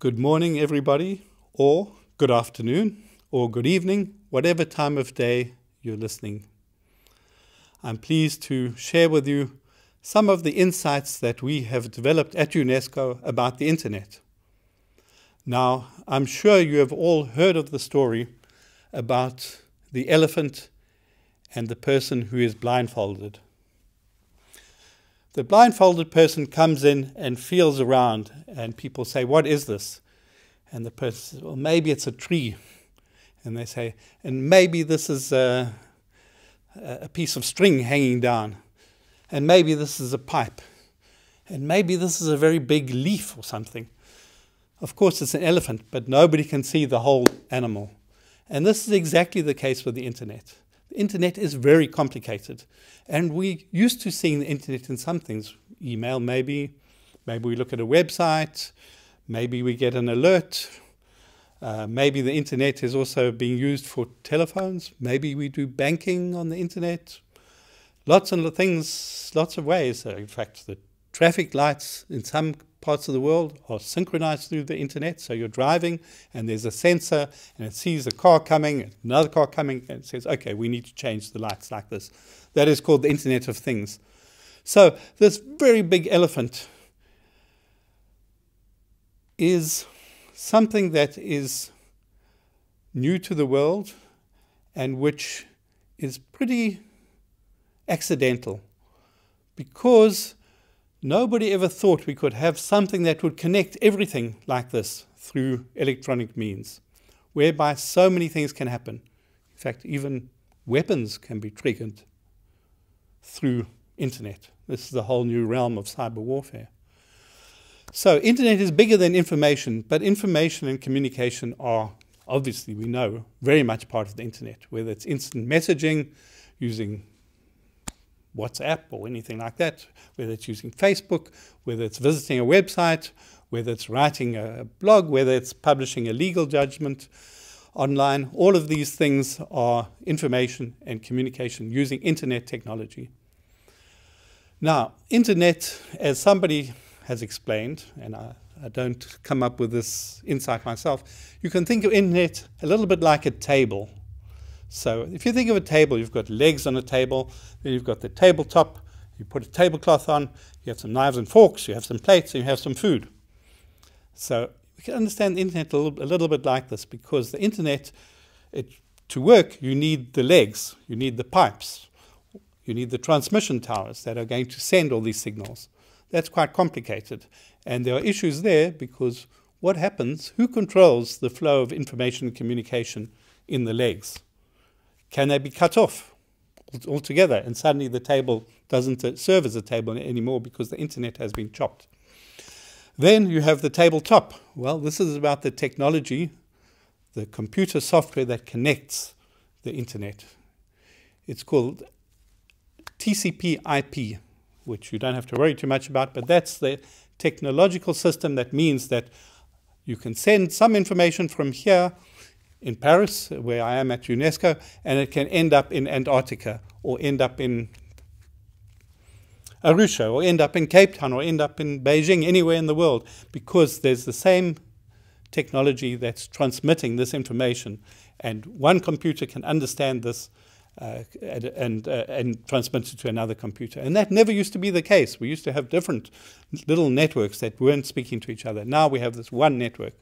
Good morning, everybody, or good afternoon, or good evening, whatever time of day you're listening. I'm pleased to share with you some of the insights that we have developed at UNESCO about the internet. Now, I'm sure you have all heard of the story about the elephant and the person who is blindfolded. The blindfolded person comes in and feels around, and people say, "What is this?" And the person says, "Well, maybe it's a tree." And they say, "And maybe this is a piece of string hanging down. And maybe this is a pipe. And maybe this is a very big leaf or something." Of course, it's an elephant, but nobody can see the whole animal. And this is exactly the case with the internet. The internet is very complicated. And we're used to seeing the internet in some things. Email, maybe we look at a website. Maybe we get an alert. Maybe the internet is also being used for telephones. Maybe we do banking on the internet. Lots of things, lots of ways. In fact, the traffic lights in some parts of the world are synchronized through the internet. So you're driving and there's a sensor and it sees a car coming, another car coming, and it says, okay, we need to change the lights like this. That is called the Internet of Things. So this very big elephant is something that is new to the world and which is pretty accidental, because nobody ever thought we could have something that would connect everything like this through electronic means, whereby so many things can happen. In fact, even weapons can be triggered through internet. This is the whole new realm of cyber warfare. So internet is bigger than information, but information and communication are, obviously we know, very much part of the internet, whether it's instant messaging using WhatsApp or anything like that, whether it's using Facebook, whether it's visiting a website, whether it's writing a blog, whether it's publishing a legal judgment online. All of these things are information and communication using internet technology. Now, internet, as somebody has explained, and I don't come up with this insight myself, you can think of internet a little bit like a table. So if you think of a table, you've got legs on a table, then you've got the tabletop, you put a tablecloth on, you have some knives and forks, you have some plates, and you have some food. So we can understand the internet a little bit like this, because the internet, to work, you need the legs, you need the pipes, you need the transmission towers that are going to send all these signals. That's quite complicated. And there are issues there, because what happens, who controls the flow of information and communication in the legs? Can they be cut off altogether, and suddenly the table doesn't serve as a table anymore because the internet has been chopped? Then you have the tabletop. Well, this is about the technology, the computer software that connects the internet. It's called TCP/IP, which you don't have to worry too much about, but that's the technological system that means that you can send some information from here in Paris, where I am at UNESCO, and it can end up in Antarctica, or end up in Arusha, or end up in Cape Town, or end up in Beijing, anywhere in the world, because there's the same technology that's transmitting this information, and one computer can understand this and transmit it to another computer. And that never used to be the case. We used to have different little networks that weren't speaking to each other. Now we have this one network.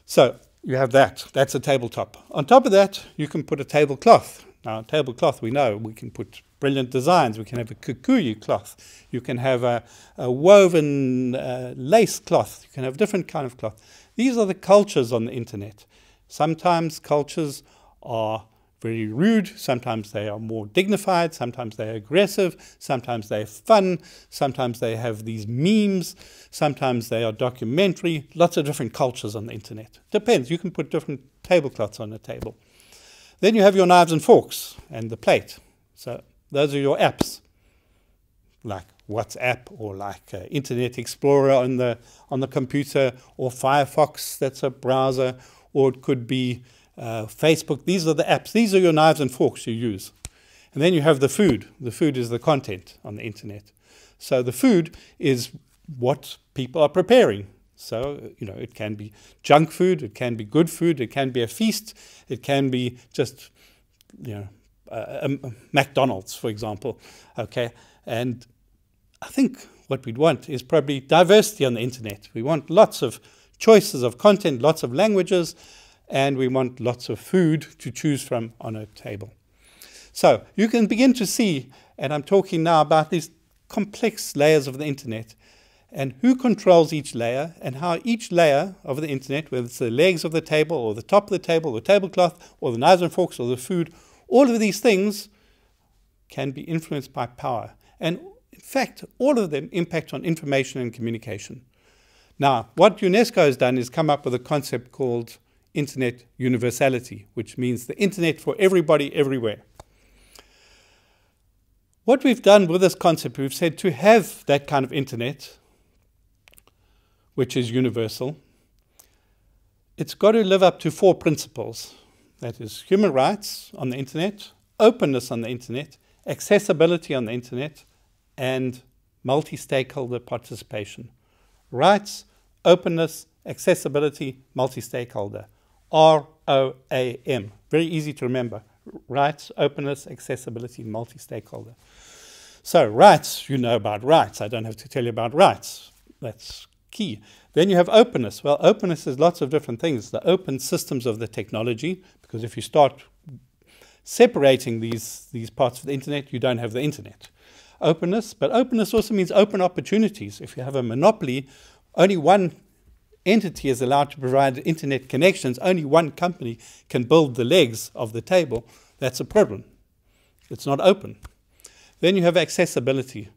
So you have that. That's a tabletop. On top of that, you can put a tablecloth. Now, a tablecloth, we know we can put brilliant designs. We can have a kikuyu cloth. You can have a woven lace cloth. You can have different kind of cloth. These are the cultures on the internet. Sometimes cultures are very rude, sometimes they are more dignified, sometimes they're aggressive, sometimes they're fun, sometimes they have these memes, sometimes they are documentary, lots of different cultures on the internet. Depends, you can put different tablecloths on the table. Then you have your knives and forks and the plate. So those are your apps, like WhatsApp, or like Internet Explorer on the computer, or Firefox, that's a browser, or it could be Facebook. These are the apps. These are your knives and forks you use. And then you have the food. The food is the content on the internet. So the food is what people are preparing. So, you know, it can be junk food, it can be good food, it can be a feast, it can be just, you know, McDonald's, for example. Okay, and I think what we'd want is probably diversity on the internet. We want lots of choices of content, lots of languages, and we want lots of food to choose from on a table. So you can begin to see, and I'm talking now about these complex layers of the internet, and who controls each layer, and how each layer of the internet, whether it's the legs of the table, or the top of the table, or the tablecloth, or the knives and forks, or the food, all of these things can be influenced by power. And in fact, all of them impact on information and communication. Now, what UNESCO has done is come up with a concept called Internet Universality, which means the internet for everybody, everywhere. What we've done with this concept, we've said to have that kind of internet, which is universal, it's got to live up to 4 principles. That is human rights on the internet, openness on the internet, accessibility on the internet, and multi-stakeholder participation. Rights, openness, accessibility, multi-stakeholder. RAM. Very easy to remember. Rights, openness, accessibility, multi-stakeholder. So rights, you know about rights. I don't have to tell you about rights. That's key. Then you have openness. Well, openness is lots of different things. The open systems of the technology, because if you start separating these parts of the internet, you don't have the internet. Openness, but openness also means open opportunities. If you have a monopoly, only one entity is allowed to provide internet connections, only one company can build the legs of the table, that's a problem. It's not open. Then you have accessibility.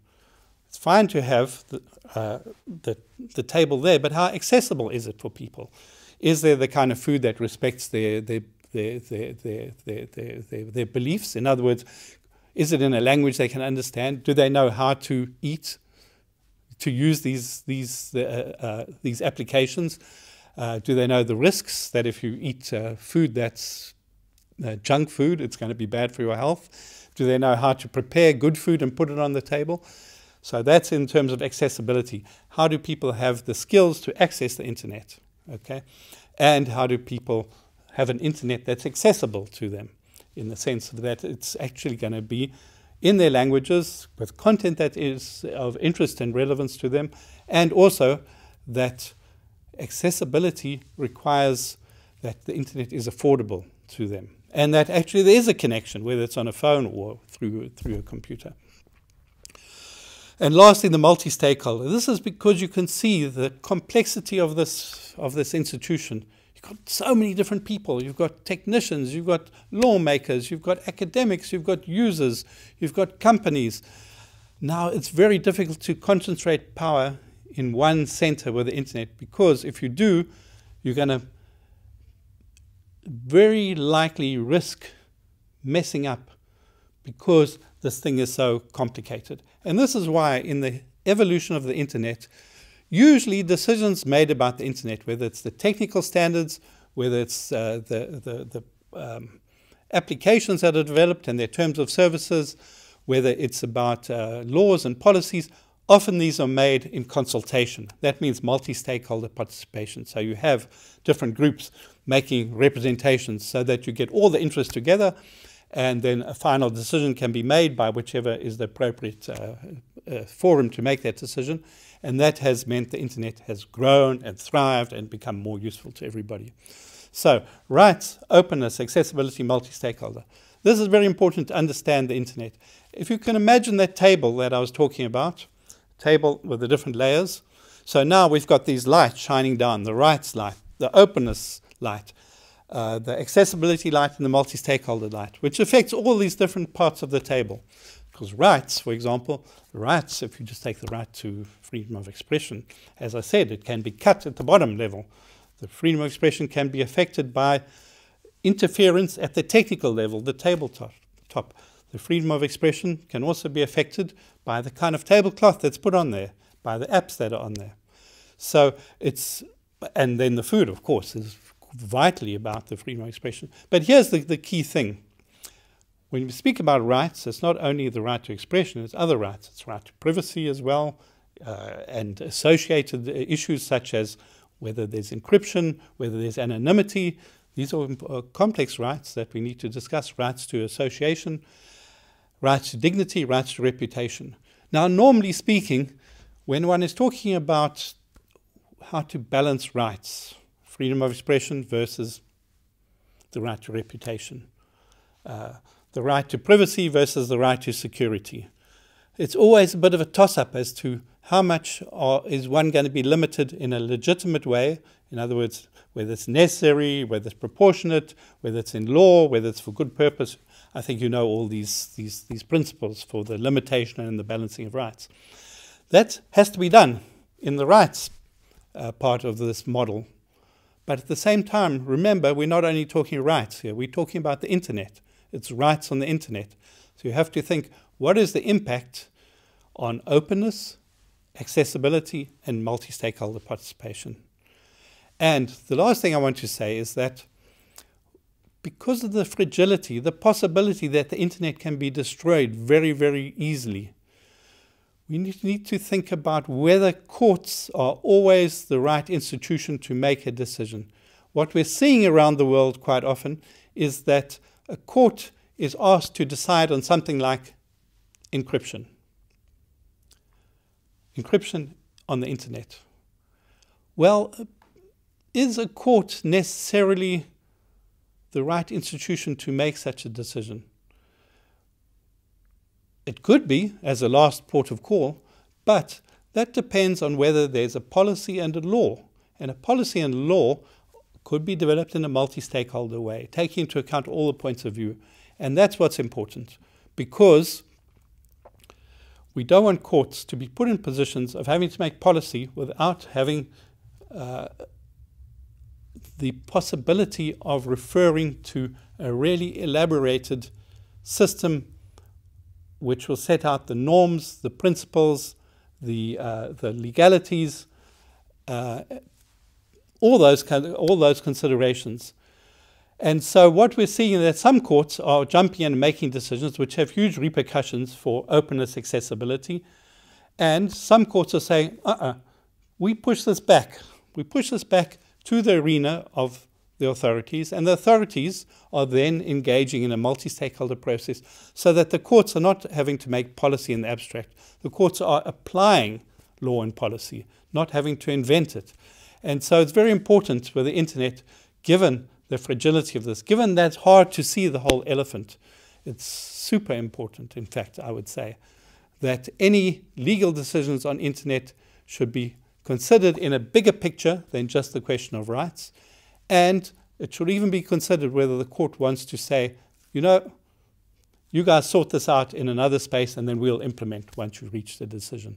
It's fine to have the table there, but how accessible is it for people? Is there the kind of food that respects their beliefs? In other words, is it in a language they can understand? Do they know how to eat, to use these applications? Do they know the risks that if you eat food that's junk food, it's going to be bad for your health? Do they know how to prepare good food and put it on the table? So that's in terms of accessibility. How do people have the skills to access the internet? Okay, and how do people have an internet that's accessible to them, in the sense that it's actually going to be in their languages with content that is of interest and relevance to them, and also that accessibility requires that the internet is affordable to them, and that actually there is a connection, whether it's on a phone or through a computer. And lastly, the multi-stakeholder. This is because you can see the complexity of this institution. You've got so many different people. You've got technicians, you've got lawmakers, you've got academics, you've got users, you've got companies. Now, it's very difficult to concentrate power in one center with the internet, because if you do, you're going to very likely risk messing up, because this thing is so complicated. And this is why in the evolution of the internet, usually decisions made about the internet, whether it's the technical standards, whether it's the applications that are developed and their terms of services, whether it's about laws and policies, often these are made in consultation. That means multi-stakeholder participation. So you have different groups making representations so that you get all the interests together, and then a final decision can be made by whichever is the appropriate forum to make that decision. And that has meant the internet has grown and thrived and become more useful to everybody. So rights, openness, accessibility, multi-stakeholder. This is very important to understand the internet. If you can imagine that table that I was talking about, table with the different layers. So now we've got these lights shining down, the rights light, the openness light, the accessibility light, and the multi-stakeholder light, which affects all these different parts of the table. Because rights, for example, rights, if you just take the right to freedom of expression, as I said, it can be cut at the bottom level. The freedom of expression can be affected by interference at the technical level, the tabletop. The freedom of expression can also be affected by the kind of tablecloth that's put on there, by the apps that are on there. So it's, and then the food, of course, is vitally about the freedom of expression. But here's the key thing. When we speak about rights, it's not only the right to expression, it's other rights. It's right to privacy as well. and associated issues such as whether there's encryption, whether there's anonymity. These are complex rights that we need to discuss: rights to association, rights to dignity, rights to reputation. Now, normally speaking, when one is talking about how to balance rights, freedom of expression versus the right to reputation, the right to privacy versus the right to security, it's always a bit of a toss-up as to how much is one going to be limited in a legitimate way. In other words, whether it's necessary, whether it's proportionate, whether it's in law, whether it's for good purpose. I think you know all these principles for the limitation and the balancing of rights. That has to be done in the rights part of this model. But at the same time, remember, we're not only talking rights here, we're talking about the internet. It's rights on the internet. So you have to think, what is the impact on openness, accessibility, and multi-stakeholder participation? And the last thing I want to say is that because of the fragility, the possibility that the internet can be destroyed very, very easily, we need to think about whether courts are always the right institution to make a decision. What we're seeing around the world quite often is that a court is asked to decide on something like encryption. Encryption on the internet. Well, is a court necessarily the right institution to make such a decision? It could be as a last port of call, but that depends on whether there's a policy and a law. And a policy and law could be developed in a multi-stakeholder way, taking into account all the points of view. And that's what's important, because we don't want courts to be put in positions of having to make policy without having the possibility of referring to a really elaborated system which will set out the norms, the principles, the legalities, all those considerations. And so what we're seeing is that some courts are jumping in and making decisions which have huge repercussions for openness, accessibility. And some courts are saying, we push this back. We push this back to the arena of the authorities. And the authorities are then engaging in a multi-stakeholder process so that the courts are not having to make policy in the abstract. The courts are applying law and policy, not having to invent it. And so it's very important with the internet, given the fragility of this, given that it's hard to see the whole elephant. It's super important, in fact, I would say, that any legal decisions on internet should be considered in a bigger picture than just the question of rights. And it should even be considered whether the court wants to say, you know, you guys sort this out in another space and then we'll implement once you reach the decision.